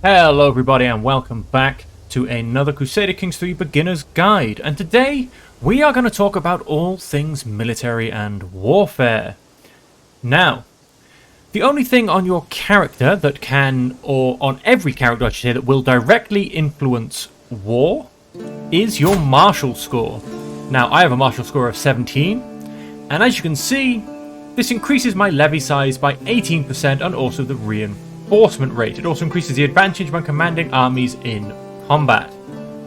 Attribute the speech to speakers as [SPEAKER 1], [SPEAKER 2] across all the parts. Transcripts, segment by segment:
[SPEAKER 1] Hello everybody and welcome back to another Crusader Kings 3 Beginner's Guide, and today we are going to talk about all things military and warfare. Now, the only thing on your character that can, or on every character I should say, that will directly influence war is your martial score. Now, I have a martial score of 17, and as you can see, this increases my levy size by 18% and also the reinforcement rate. It also increases the advantage when commanding armies in combat.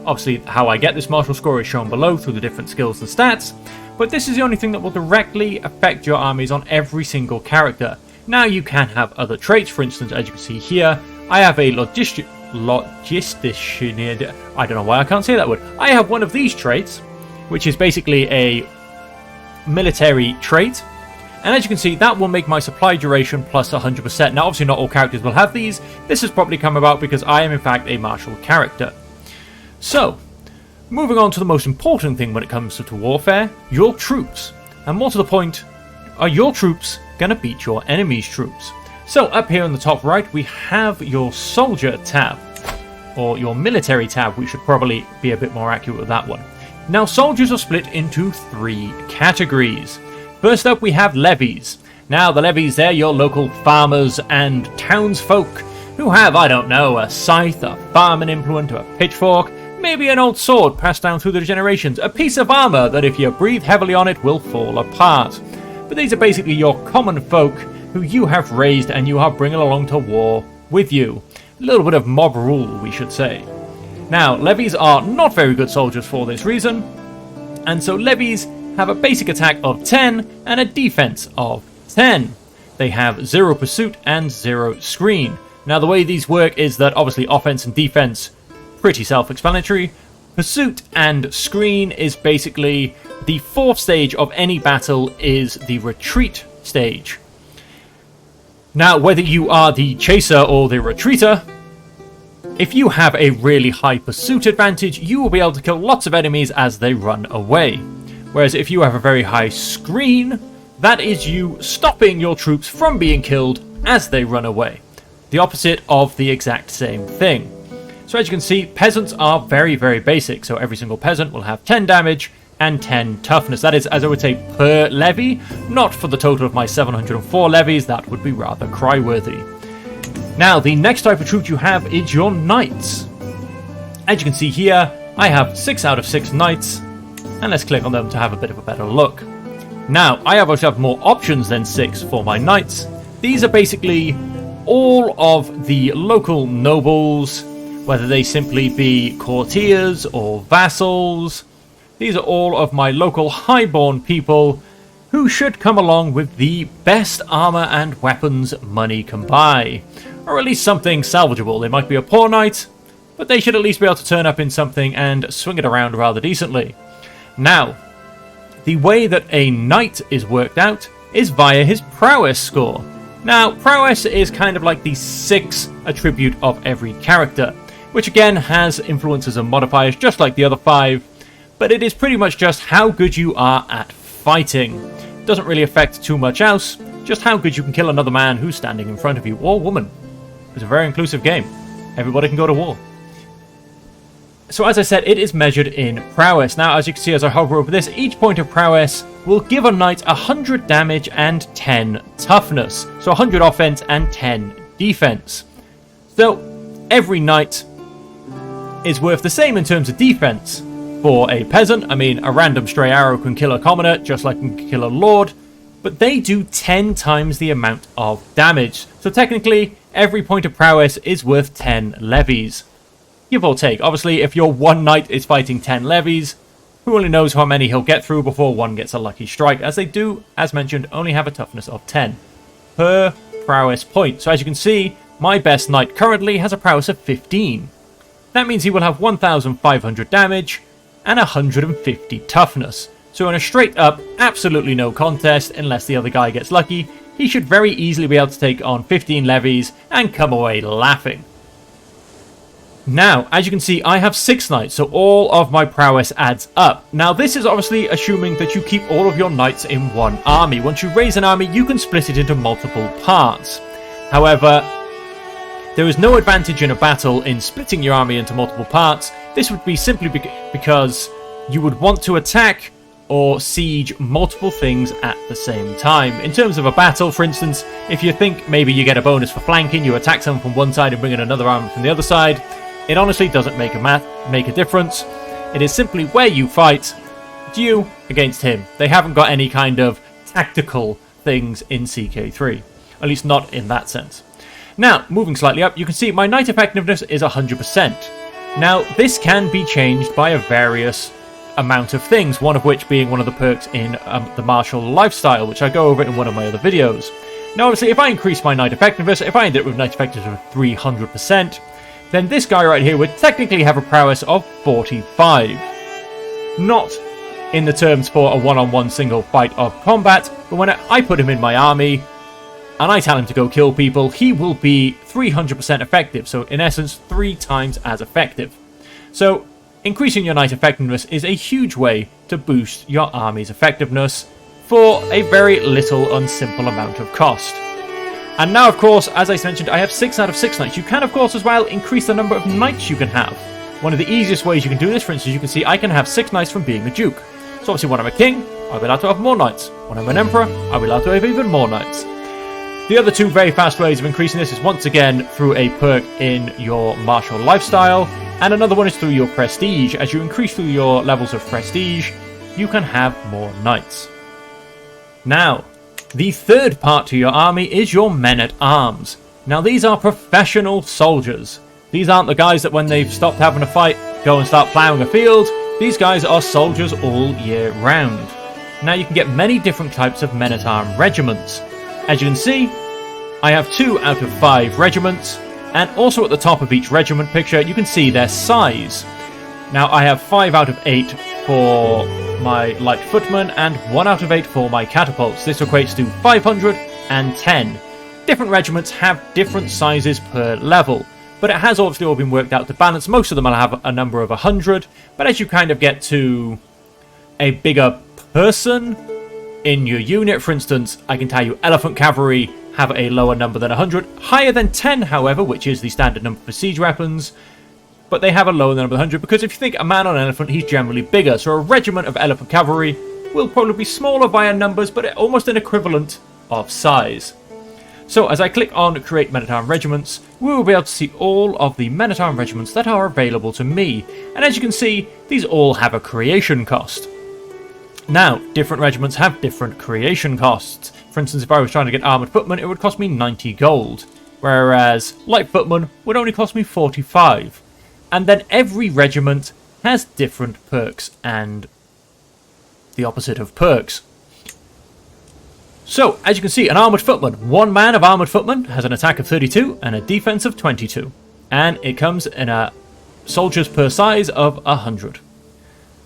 [SPEAKER 1] Obviously, how I get this martial score is shown below through the different skills and stats, but this is the only thing that will directly affect your armies on every single character. Now, you can have other traits. For instance, as you can see here, I have a logistician. I don't know why I can't say that word. I have one of these traits, which is basically a military trait. And as you can see, that will make my supply duration plus 100%. Now, obviously not all characters will have these. This has probably come about because I am in fact a martial character. So, moving on to the most important thing when it comes to warfare, your troops. And more to the point, are your troops going to beat your enemy's troops? So, up here on the top right, we have your soldier tab. Or your military tab, we should probably be a bit more accurate with that one. Now, soldiers are split into 3 categories. First up, we have levies. Now, the levies, they're your local farmers and townsfolk who have, I don't know, a scythe, a farming implement, a pitchfork, maybe an old sword passed down through the generations, a piece of armor that if you breathe heavily on it will fall apart. But these are basically your common folk who you have raised and you are bringing along to war with you. A little bit of mob rule, we should say. Now, levies are not very good soldiers for this reason, and so levies have a basic attack of 10 and a defense of 10. They have 0 pursuit and 0 screen. Now, the way these work is that obviously offense and defense, pretty self-explanatory. Pursuit and screen is basically the 4th stage of any battle is the retreat stage. Now, whether you are the chaser or the retreater, if you have a really high pursuit advantage, you will be able to kill lots of enemies as they run away. Whereas if you have a very high screen, that is you stopping your troops from being killed as they run away. The opposite of the exact same thing. So as you can see, peasants are very, very basic. So every single peasant will have 10 damage and 10 toughness. That is, as I would say, per levy, not for the total of my 704 levies. That would be rather cry-worthy. Now, the next type of troop you have is your knights. As you can see here, I have 6 out of 6 knights. And let's click on them to have a bit of a better look. Now, I obviously have more options than 6 for my knights. These are basically all of the local nobles, whether they simply be courtiers or vassals. These are all of my local highborn people who should come along with the best armor and weapons money can buy. Or at least something salvageable. They might be a poor knight, but they should at least be able to turn up in something and swing it around rather decently. Now, the way that a knight is worked out is via his prowess score. Now, prowess is kind of like the 6th attribute of every character, which again has influences and modifiers just like the other 5, but it is pretty much just how good you are at fighting. It doesn't really affect too much else, just how good you can kill another man who's standing in front of you, or woman. It's a very inclusive game. Everybody can go to war. So as I said, it is measured in prowess. Now, as you can see as I hover over this, each point of prowess will give a knight 100 damage and 10 toughness. So 100 offense and 10 defense. So every knight is worth the same in terms of defense. For a peasant, I mean, a random stray arrow can kill a commoner, just like it can kill a lord. But they do 10 times the amount of damage. So technically, every point of prowess is worth 10 levies. Give or take. Obviously, if your one knight is fighting 10 levies, who only knows how many he'll get through before one gets a lucky strike, as they do, as mentioned, only have a toughness of 10 per prowess point. So as you can see, my best knight currently has a prowess of 15. That means he will have 1,500 damage and 150 toughness. So in a straight up, absolutely no contest, unless the other guy gets lucky, he should very easily be able to take on 15 levies and come away laughing. Now, as you can see, I have 6 knights, so all of my prowess adds up. Now, this is obviously assuming that you keep all of your knights in one army. Once you raise an army, you can split it into multiple parts. However, There is no advantage in a battle in splitting your army into multiple parts. This would be simply because you would want to attack or siege multiple things at the same time. In terms of a battle, for instance, if you think maybe you get a bonus for flanking, you attack someone from one side and bring in another army from the other side, it honestly doesn't make a difference. It is simply where you fight, you against him. They haven't got any kind of tactical things in CK3, at least not in that sense. Now, moving slightly up, you can see my knight effectiveness is 100%. Now, this can be changed by a various amount of things, one of which being one of the perks in the martial lifestyle, which I go over in one of my other videos. Now, obviously, if I increase my knight effectiveness, if I end up with knight effectiveness of 300%, then this guy right here would technically have a prowess of 45. Not in the terms for a one-on-one single fight of combat, but when I put him in my army and I tell him to go kill people, he will be 300% effective, so in essence 3 times as effective. So increasing your knight effectiveness is a huge way to boost your army's effectiveness for a very little and simple amount of cost. And now, of course, as I mentioned, I have 6 out of 6 knights. You can, of course, as well increase the number of knights you can have. One of the easiest ways you can do this, for instance, you can see I can have 6 knights from being a duke. So obviously when I'm a king, I'll be allowed to have more knights. When I'm an emperor, I'll be allowed to have even more knights. The other 2 very fast ways of increasing this is once again through a perk in your martial lifestyle, and another one is through your prestige. As you increase through your levels of prestige, you can have more knights. Now, the third part to your army is your men-at-arms. Now, these are professional soldiers. These aren't the guys that when they've stopped having a fight, go and start ploughing a field. These guys are soldiers all year round. Now, you can get many different types of men-at-arms regiments. As you can see, I have 2 out of 5 regiments, and also at the top of each regiment picture, you can see their size. Now, I have 5 out of 8 for my light footmen and 1 out of 8 for my catapults. This equates to 510. Different regiments have different sizes per level, but it has obviously all been worked out to balance. Most of them will have a number of 100, but as you kind of get to a bigger person in your unit, for instance, I can tell you elephant cavalry have a lower number than 100, higher than 10, however, which is the standard number for siege weapons, but they have a lower number than 100 because if you think a man on an elephant, he's generally bigger, so a regiment of elephant cavalry will probably be smaller via numbers, but almost an equivalent of size. So as I click on Create Men-at-Arms Regiments, we will be able to see all of the Men-at-Arms regiments that are available to me, and as you can see, these all have a creation cost. Now, different regiments have different creation costs. For instance, if I was trying to get Armoured Footmen, it would cost me 90 gold, whereas Light Footmen would only cost me 45. And then every regiment has different perks and the opposite of perks. So, as you can see, an Armoured Footman, 1 man of Armoured Footman has an attack of 32 and a defense of 22. And it comes in a soldiers per size of 100.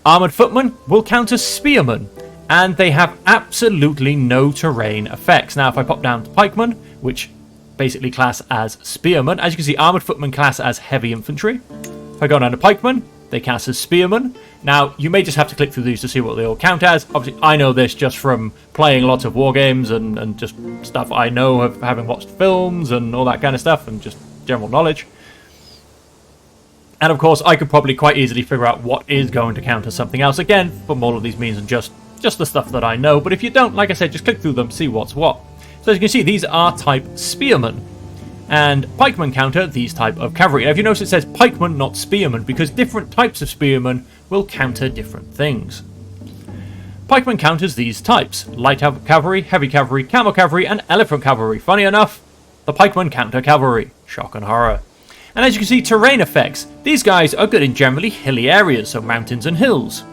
[SPEAKER 1] Armoured Footmen will counter Spearmen, and they have absolutely no terrain effects. Now, if I pop down to Pikemen, which basically class as Spearmen, as you can see, Armoured Footmen class as Heavy Infantry. If I go down to Pikemen, they cast as Spearmen. Now, you may just have to click through these to see what they all count as. Obviously, I know this just from playing lots of war games and just stuff I know of having watched films and all that kind of stuff, and just general knowledge. And of course, I could probably quite easily figure out what is going to count as something else. Again, from all of these means and just the stuff that I know. But if you don't, like I said, just click through them, see what's what. So as you can see, these are type Spearmen. And Pikemen counter these type of cavalry. Now, if you notice, it says Pikemen, not Spearmen, because different types of Spearmen will counter different things. Pikemen counters these types: light cavalry, heavy cavalry, camel cavalry, and elephant cavalry. Funny enough, the Pikemen counter cavalry. Shock and horror. And as you can see, terrain effects. These guys are good in generally hilly areas, so mountains and hills.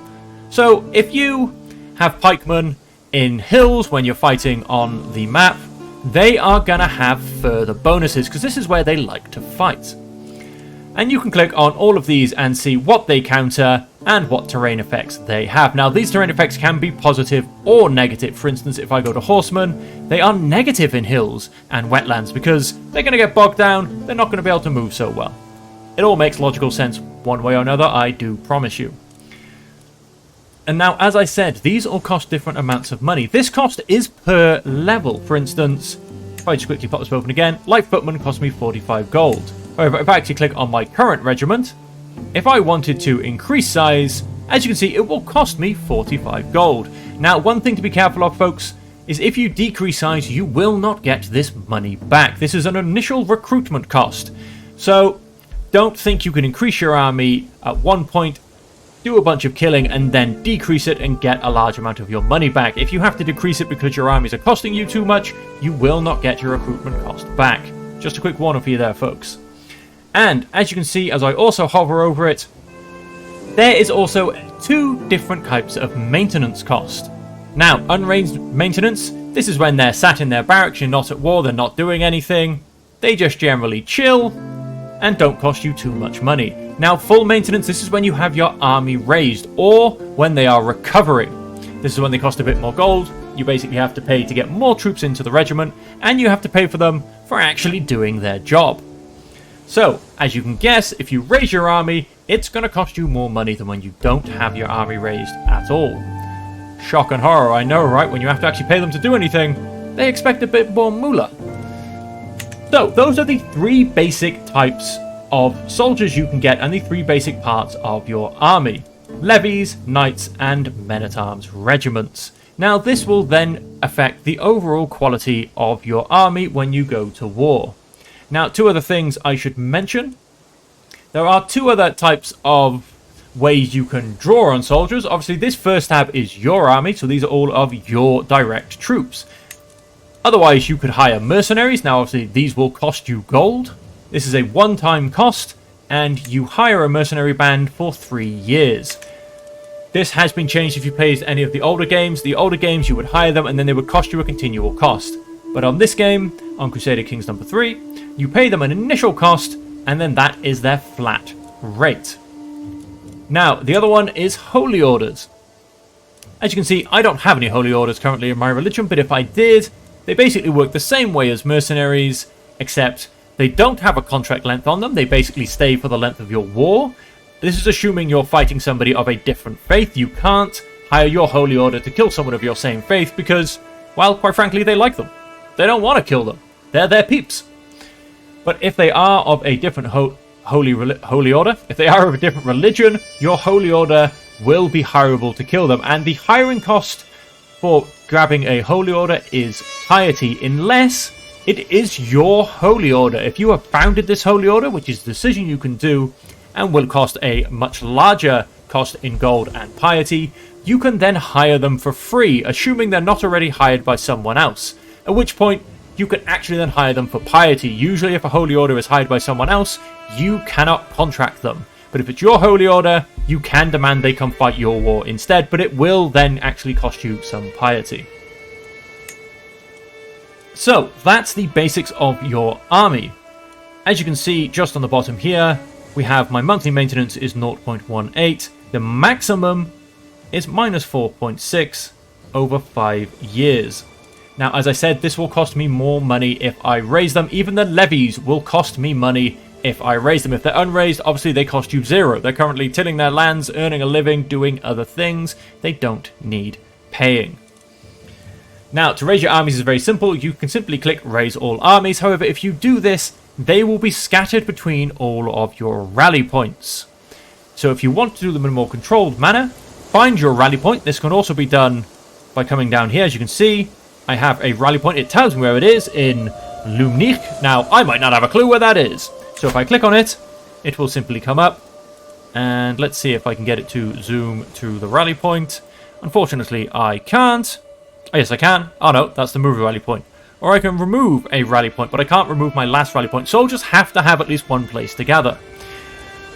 [SPEAKER 1] So if you have pikemen in hills when you're fighting on the map, they are going to have further bonuses, because this is where they like to fight. And you can click on all of these and see what they counter and what terrain effects they have. Now, these terrain effects can be positive or negative. For instance, if I go to horsemen, they are negative in hills and wetlands because they're going to get bogged down. They're not going to be able to move so well. It all makes logical sense one way or another, I do promise you. And now, as I said, these all cost different amounts of money. This cost is per level. For instance, if I just quickly pop this open again, Light Footman cost me 45 gold. However, if I actually click on my current regiment, if I wanted to increase size, as you can see, it will cost me 45 gold. Now, one thing to be careful of, folks, is if you decrease size, you will not get this money back. This is an initial recruitment cost. So, don't think you can increase your army at one point, do a bunch of killing, and then decrease it and get a large amount of your money back. If you have to decrease it because your armies are costing you too much, you will not get your recruitment cost back. Just a quick warning for you there, folks. And, as you can see, as I also hover over it, there is also 2 different types of maintenance cost. Now, unranged maintenance, this is when they're sat in their barracks, you're not at war, they're not doing anything. They just generally chill and don't cost you too much money. Now, full maintenance, this is when you have your army raised, or when they are recovering. This is when they cost a bit more gold. You basically have to pay to get more troops into the regiment, and you have to pay for them for actually doing their job. So, as you can guess, if you raise your army, it's going to cost you more money than when you don't have your army raised at all. Shock and horror, I know, right? When you have to actually pay them to do anything, they expect a bit more moolah. So, those are the 3 basic types of soldiers you can get and the 3 basic parts of your army. Levies, knights, and men-at-arms regiments. Now, this will then affect the overall quality of your army when you go to war. Now, 2 other things I should mention. There are 2 other types of ways you can draw on soldiers. Obviously, this first tab is your army, so these are all of your direct troops. Otherwise, you could hire mercenaries. Now, obviously, these will cost you gold. This is a one-time cost, and you hire a mercenary band for 3 years. This has been changed if you played any of the older games. The older games, you would hire them, and then they would cost you a continual cost. But on this game, on Crusader Kings number 3, you pay them an initial cost, and then that is their flat rate. Now, the other one is Holy Orders. As you can see, I don't have any Holy Orders currently in my religion, but if I did, they basically work the same way as mercenaries, except they don't have a contract length on them. They basically stay for the length of your war. This is assuming you're fighting somebody of a different faith. You can't hire your Holy Order to kill someone of your same faith because, well, quite frankly, they like them. They don't want to kill them. They're their peeps. But if they are of a different Holy Order, if they are of a different religion, your Holy Order will be hireable to kill them. And the hiring cost for grabbing a Holy Order is piety, unless it is your Holy Order. If you have founded this Holy Order, which is a decision you can do and will cost a much larger cost in gold and piety, you can then hire them for free, assuming they're not already hired by someone else. At which point, you can actually then hire them for piety. Usually, if a Holy Order is hired by someone else, you cannot contract them. But if it's your Holy Order, you can demand they come fight your war instead, but it will then actually cost you some piety. So, that's the basics of your army. As you can see, just on the bottom here, we have my monthly maintenance is 0.18. The maximum is minus 4.6 over 5 years. Now, as I said, this will cost me more money if I raise them. Even the levies will cost me money if I raise them. If they're unraised, obviously they cost you 0. They're currently tilling their lands, earning a living, doing other things. They don't need paying. Now, to raise your armies is very simple. You can simply click Raise All Armies. However, if you do this, they will be scattered between all of your rally points. So if you want to do them in a more controlled manner, find your rally point. This can also be done by coming down here. As you can see, I have a rally point. It tells me where it is in Lumnich. Now, I might not have a clue where that is. So if I click on it, it will simply come up. And let's see if I can get it to zoom to the rally point. Unfortunately, I can't. Oh, yes, I can. Oh, no, that's the move rally point. Or I can remove a rally point, but I can't remove my last rally point. Soldiers have to have at least one place to gather.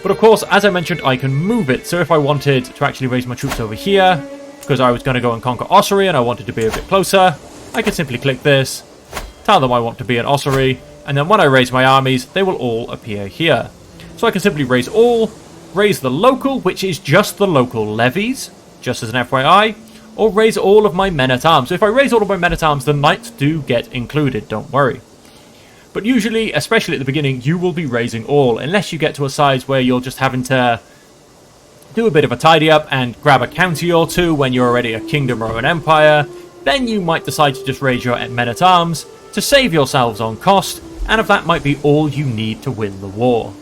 [SPEAKER 1] But of course, as I mentioned, I can move it. So if I wanted to actually raise my troops over here, because I was going to go and conquer Ossory and I wanted to be a bit closer, I can simply click this, tell them I want to be in Ossory, and then when I raise my armies, they will all appear here. So I can simply raise all, raise the local, which is just the local levies, just as an FYI, or raise all of my men-at-arms. So if I raise all of my men-at-arms, the knights do get included, don't worry. But usually, especially at the beginning, you will be raising all, unless you get to a size where you're just having to do a bit of a tidy up and grab a county or two when you're already a kingdom or an empire. Then you might decide to just raise your men-at-arms to save yourselves on cost, and if that might be all you need to win the war.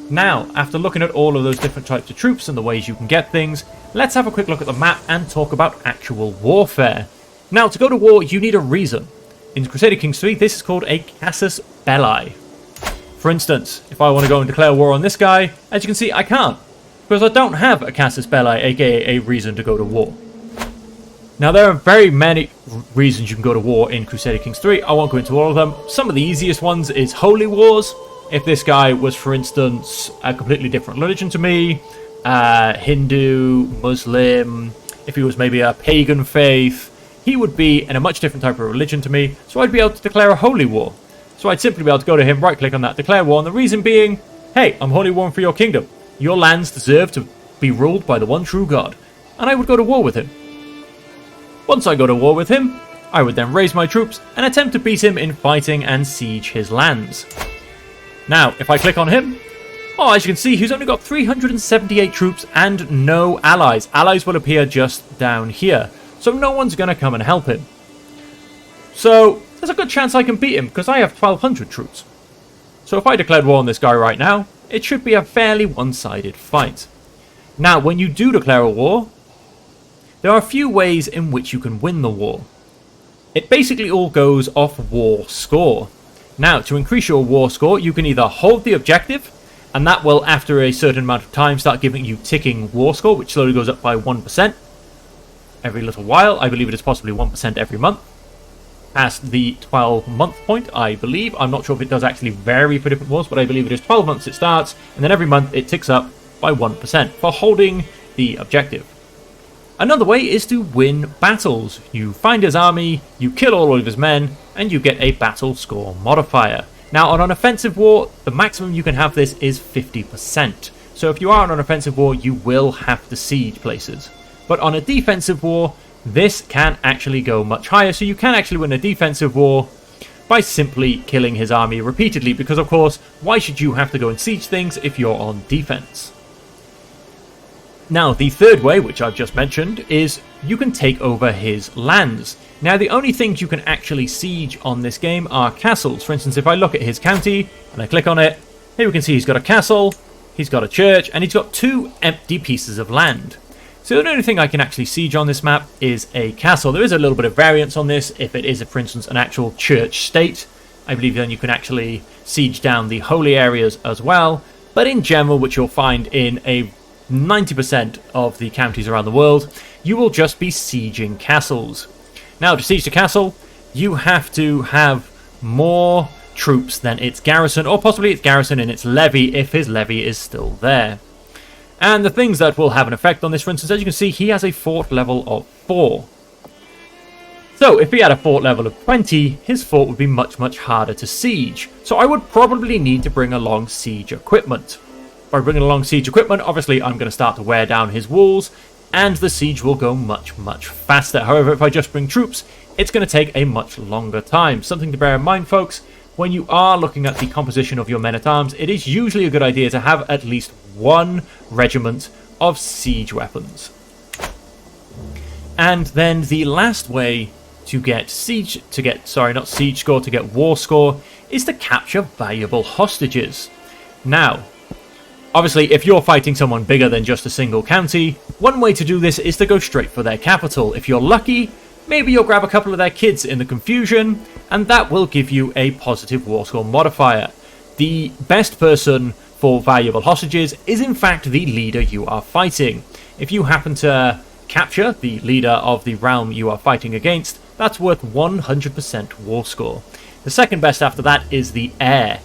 [SPEAKER 1] Now, after looking at all of those different types of troops and the ways you can get things, let's have a quick look at the map and talk about actual warfare. Now, to go to war, you need a reason. In Crusader Kings 3, this is called a casus belli. For instance, if I want to go and declare war on this guy, as you can see, I can't, because I don't have a casus belli, aka a reason to go to war. Now, there are very many reasons you can go to war in Crusader Kings 3. I won't go into all of them. Some of the easiest ones is holy wars. If this guy was, for instance, a completely different religion to me, Hindu, Muslim, if he was maybe a pagan faith, he would be in a much different type of religion to me, so I'd be able to declare a holy war. So I'd simply be able to go to him, right-click on that, declare war, and the reason being, hey, I'm holy warring for your kingdom. Your lands deserve to be ruled by the one true God. And I would go to war with him. Once I go to war with him, I would then raise my troops and attempt to beat him in fighting and siege his lands. Now, if I click on him, as you can see, he's only got 378 troops and no allies. Allies will appear just down here, so no one's going to come and help him. So, there's a good chance I can beat him, because I have 1,200 troops. So if I declared war on this guy right now, it should be a fairly one-sided fight. Now, when you do declare a war, there are a few ways in which you can win the war. It basically all goes off war score. Now, to increase your war score, you can either hold the objective, and that will, after a certain amount of time, start giving you ticking war score, which slowly goes up by 1% every little while. I believe it is possibly 1% every month. Past the 12-month point, I believe. I'm not sure if it does actually vary for different wars, but I believe it is 12 months it starts, and then every month it ticks up by 1% for holding the objective. Another way is to win battles. You find his army, you kill all of his men, and you get a battle score modifier. Now, on an offensive war, the maximum you can have this is 50%. So if you are on an offensive war, you will have to siege places. But on a defensive war, this can actually go much higher. So you can actually win a defensive war by simply killing his army repeatedly. Because, of course, why should you have to go and siege things if you're on defense? Now, the third way, which I've just mentioned, is you can take over his lands. Now, the only things you can actually siege on this game are castles. For instance, if I look at his county and I click on it, here we can see he's got a castle, he's got a church, and he's got 2 empty pieces of land. So the only thing I can actually siege on this map is a castle. There is a little bit of variance on this. If it is, for instance, an actual church state, I believe then you can actually siege down the holy areas as well. But in general, which you'll find in a 90% of the counties around the world, you will just be sieging castles. Now, to siege the castle, you have to have more troops than its garrison, or possibly its garrison and its levy if his levy is still there. And the things that will have an effect on this, for instance, as you can see, he has a fort level of 4. So, if he had a fort level of 20, his fort would be much, much harder to siege. So I would probably need to bring along siege equipment. By bringing along siege equipment, obviously I'm going to start to wear down his walls, and the siege will go much, much faster. However, if I just bring troops, it's going to take a much longer time. Something to bear in mind, folks, when you are looking at the composition of your men-at-arms, it is usually a good idea to have at least 1 regiment of siege weapons. And then the last way to get war score is to capture valuable hostages. Now, obviously, if you're fighting someone bigger than just a single county, one way to do this is to go straight for their capital. If you're lucky, maybe you'll grab a couple of their kids in the confusion, and that will give you a positive war score modifier. The best person for valuable hostages is in fact the leader you are fighting. If you happen to capture the leader of the realm you are fighting against, that's worth 100% war score. The second best after that is the heir.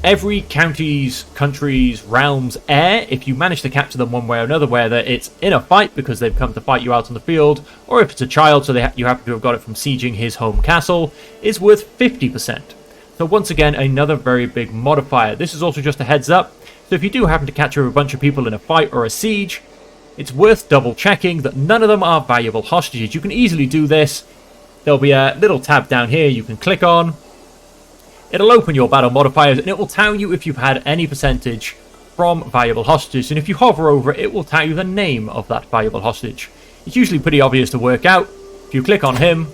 [SPEAKER 1] Every country's, realm's heir, if you manage to capture them one way or another, whether it's in a fight because they've come to fight you out on the field, or if it's a child so you happen to have got it from sieging his home castle, is worth 50%. So once again, another very big modifier. This is also just a heads up, so if you do happen to capture a bunch of people in a fight or a siege, it's worth double checking that none of them are valuable hostages. You can easily do this. There'll be a little tab down here you can click on. It'll open your battle modifiers and it will tell you if you've had any percentage from valuable hostages. And if you hover over it, it will tell you the name of that valuable hostage. It's usually pretty obvious to work out. If you click on him,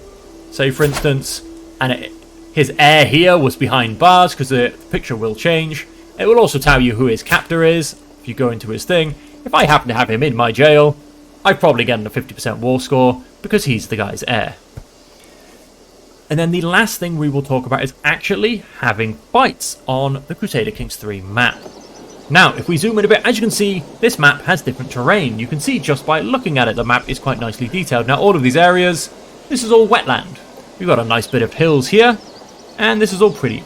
[SPEAKER 1] say for instance, and his heir here was behind bars, because the picture will change. It will also tell you who his captor is, if you go into his thing. If I happen to have him in my jail, I'd probably get a 50% war score, because he's the guy's heir. And then the last thing we will talk about is actually having fights on the Crusader Kings 3 map. Now, if we zoom in a bit, as you can see, this map has different terrain. You can see just by looking at it, the map is quite nicely detailed. Now, all of these areas, this is all wetland. We've got a nice bit of hills here, and this is all pretty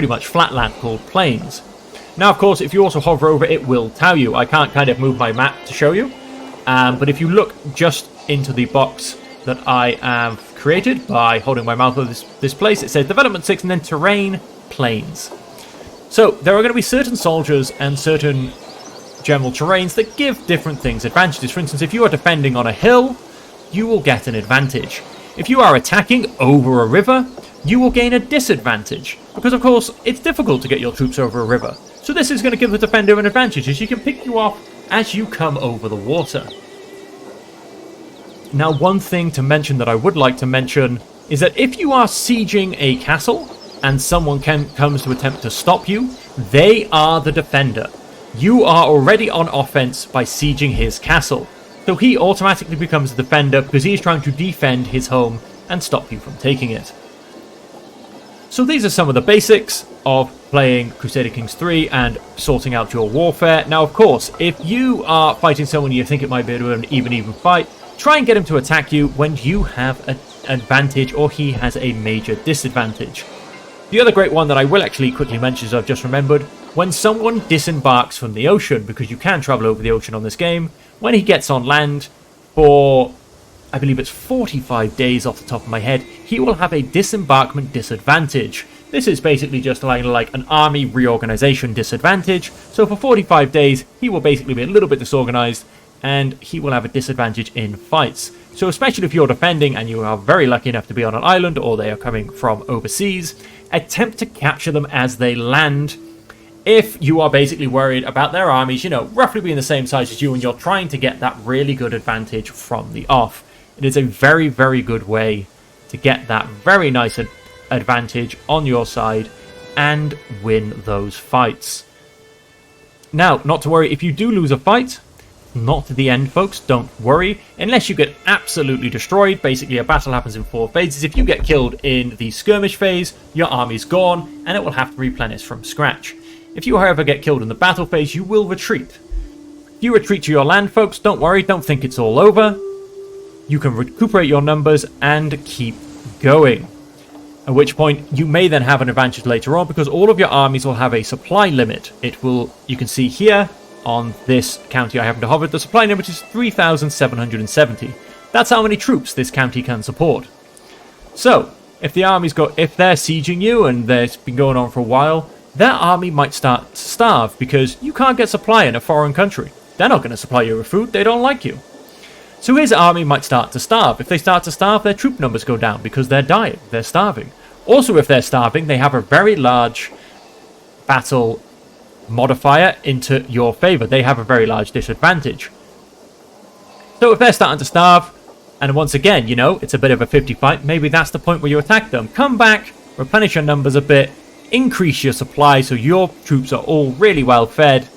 [SPEAKER 1] much flat land called plains. Now, of course, if you also hover over it, will tell you. I can't kind of move my map to show you, but if you look just into the box that I have created by holding my mouth over this place, it says Development 6 and then Terrain Plains. So, there are going to be certain soldiers and certain general terrains that give different things advantages. For instance, if you are defending on a hill, you will get an advantage. If you are attacking over a river, you will gain a disadvantage. Because, of course, it's difficult to get your troops over a river. So this is going to give the defender an advantage, as she can pick you off as you come over the water. Now, one thing to mention that I would like to mention is that if you are sieging a castle and someone comes to attempt to stop you, they are the defender. You are already on offense by sieging his castle. So he automatically becomes the defender because he is trying to defend his home and stop you from taking it. So these are some of the basics of playing Crusader Kings 3 and sorting out your warfare. Now, of course, if you are fighting someone you think it might be an even fight, try and get him to attack you when you have an advantage or he has a major disadvantage. The other great one that I will actually quickly mention, as I've just remembered, when someone disembarks from the ocean, because you can travel over the ocean on this game, when he gets on land for, I believe it's 45 days off the top of my head, he will have a disembarkment disadvantage. This is basically just like an army reorganization disadvantage. So for 45 days, he will basically be a little bit disorganized and he will have a disadvantage in fights. So especially if you're defending and you are very lucky enough to be on an island or they are coming from overseas, attempt to capture them as they land. If you are basically worried about their armies, roughly being the same size as you and you're trying to get that really good advantage from the off. It is a very, very good way to get that very nice advantage on your side and win those fights. Now, not to worry, if you do lose a fight, not the end, folks, don't worry. Unless you get absolutely destroyed, basically a battle happens in 4 phases. If you get killed in the skirmish phase, your army's gone and it will have to replenish from scratch. If you, however, get killed in the battle phase, you will retreat. If you retreat to your land, folks, don't worry, don't think it's all over. You can recuperate your numbers and keep going. At which point, you may then have an advantage later on because all of your armies will have a supply limit. You can see here, on this county I happen to hover, the supply limit is 3,770. That's how many troops this county can support. So, if they're sieging you and it's been going on for a while, their army might start to starve because you can't get supply in a foreign country. They're not going to supply you with food, they don't like you. So his army might start to starve. If they start to starve, their troop numbers go down because they're dying, they're starving. Also, if they're starving, they have a very large battle modifier into your favor. They have a very large disadvantage. So if they're starting to starve, and once again, it's a bit of a 50 fight, maybe that's the point where you attack them. Come back, replenish your numbers a bit, increase your supply so your troops are all really well fed,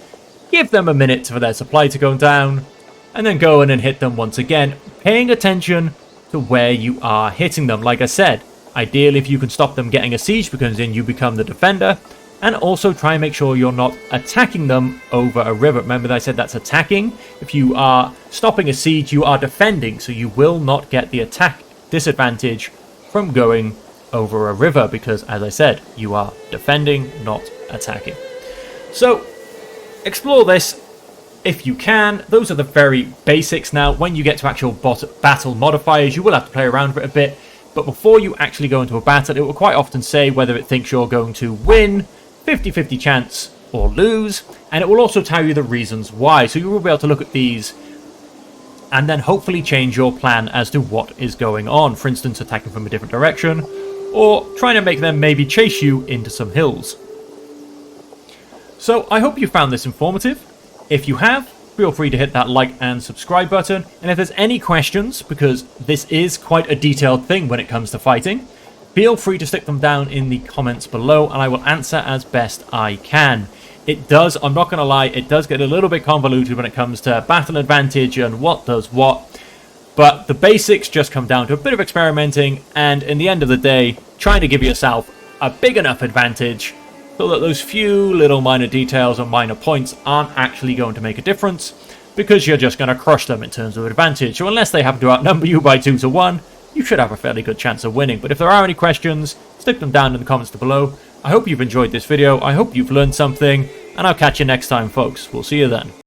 [SPEAKER 1] give them a minute for their supply to go down, and then go in and hit them once again, paying attention to where you are hitting them. Like I said, ideally if you can stop them getting a siege, because then you become the defender, and also try and make sure you're not attacking them over a river. Remember that I said that's attacking. If you are stopping a siege, you are defending, so you will not get the attack disadvantage from going over a river, because as I said, you are defending, not attacking. So explore this if you can. Those are the very basics. Now, when you get to actual battle modifiers, you will have to play around with it a bit, but before you actually go into a battle, it will quite often say whether it thinks you're going to win, 50-50 chance, or lose, and it will also tell you the reasons why. So you will be able to look at these and then hopefully change your plan as to what is going on. For instance, attacking from a different direction, or trying to make them maybe chase you into some hills. So I hope you found this informative. If you have, feel free to hit that like and subscribe button. And if there's any questions, because this is quite a detailed thing when it comes to fighting, feel free to stick them down in the comments below, and I will answer as best I can. It does, I'm not going to lie, it does get a little bit convoluted when it comes to battle advantage and what does what. But the basics just come down to a bit of experimenting, and in the end of the day, trying to give yourself a big enough advantage so that those few little minor details and minor points aren't actually going to make a difference, because you're just going to crush them in terms of advantage. So unless they happen to outnumber you by 2 to 1, you should have a fairly good chance of winning. But if there are any questions, stick them down in the comments below. I hope you've enjoyed this video, I hope you've learned something, and I'll catch you next time, folks. We'll see you then.